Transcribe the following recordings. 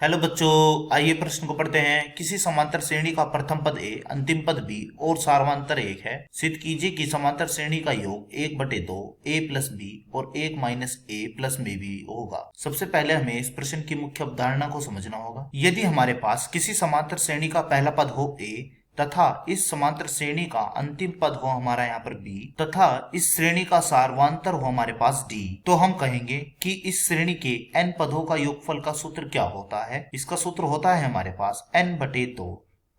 Hello बच्चों, आइए प्रश्न को पढ़ते हैं। किसी समांतर श्रेणी का प्रथम पद ए, अंतिम पद बी और सार्वंतर एक है। सिद्ध कीजिए कि समांतर श्रेणी का योग 1/2 ए प्लस बी और 1 माइनस ए प्लस में भी होगा। सबसे पहले हमें इस प्रश्न की मुख्य अवधारणा को समझना होगा। यदि हमारे पास किसी समांतर श्रेणी का पहला पद हो ए तथा इस समांतर श्रेणी का अंतिम पद हो हमारा यहाँ पर बी तथा इस श्रेणी का सार्वंतर हो हमारे पास डी, तो हम कहेंगे कि इस श्रेणी के n पदों का योगफल का सूत्र क्या होता है। इसका सूत्र होता है हमारे पास n/2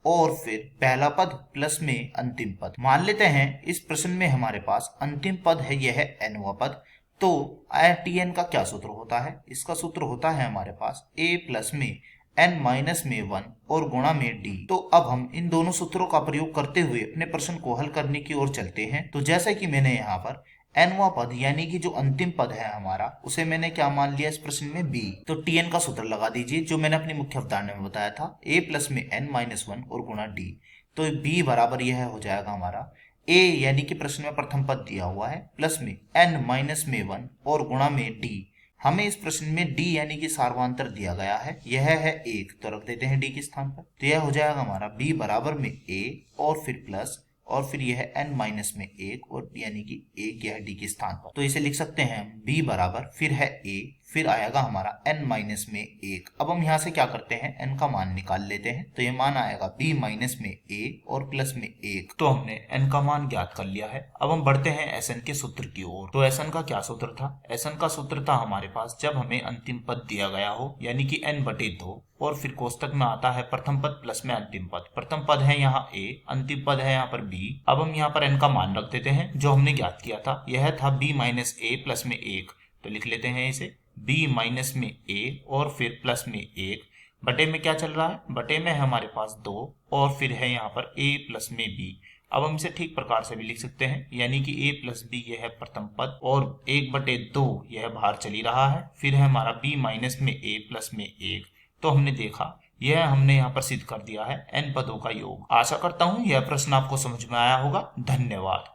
और फिर पहला पद प्लस में अंतिम पद। मान लेते हैं इस प्रश्न में हमारे पास अंतिम पद है, यह है nवां पद। तो tn का क्या सूत्र होता है? इसका सूत्र होता है हमारे पास a प्लस में n माइनस में 1 और गुणा में d। तो अब हम इन दोनों सूत्रों का प्रयोग करते हुए अपने प्रश्न को हल करने की ओर चलते हैं। तो जैसे कि मैंने यहाँ पर nवां पद यानी कि जो अंतिम पद है हमारा, उसे मैंने क्या मान लिया इस प्रश्न में b। तो tn का सूत्र लगा दीजिए जो मैंने अपनी मुख्य अवधारणा में बताया था, a प्लस में n माइनस 1 और गुणा d। तो b बराबर यह हो जाएगा हमारा a यानी कि प्रश्न में प्रथम पद दिया हुआ है प्लस में n माइनस में 1 और गुणा में d। हमें इस प्रश्न में d यानी कि सार्वंतर दिया गया है, यह है 1, तो रख देते हैं d के स्थान पर। तो यह हो जाएगा हमारा b बराबर में a और फिर प्लस और फिर यह n माइनस में 1 और यानी कि 1 यह d के स्थान पर। तो इसे लिख सकते हैं b बराबर फिर है a फिर आएगा हमारा n माइनस में 1। अब हम यहाँ से क्या करते हैं, n का मान निकाल लेते हैं। तो ये मान आएगा b माइनस में a और प्लस में 1। तो हमने n का मान ज्ञात कर लिया है। अब हम बढ़ते हैं Sn के सूत्र की ओर। तो Sn का क्या सूत्र था? Sn का सूत्र था हमारे पास जब हमें अंतिम पद दिया गया हो यानी कि n/2 और फिर कोष्टक में आता है प्रथम पद प्लस में अंतिम पद। प्रथम पद है यहाँ a, अंतिम पद है यहाँ पर b। अब हम यहाँ पर n का मान रख देते हैं जो हमने ज्ञात किया था, यह था b माइनस a प्लस में 1। तो लिख लेते हैं इसे b माइनस में a और फिर प्लस में 1। बटे में क्या चल रहा है? बटे में है हमारे पास 2 और फिर है यहाँ पर a प्लस में b। अब हम इसे ठीक प्रकार से भी लिख सकते हैं यानी कि a प्लस बी यह है प्रथम पद और 1/2 यह बाहर चली रहा है, फिर है हमारा b माइनस में a प्लस में 1। तो हमने देखा यह हमने यहाँ पर सिद्ध कर दिया है n पदों का योग। आशा करता हूँ यह प्रश्न आपको समझ में आया होगा। धन्यवाद।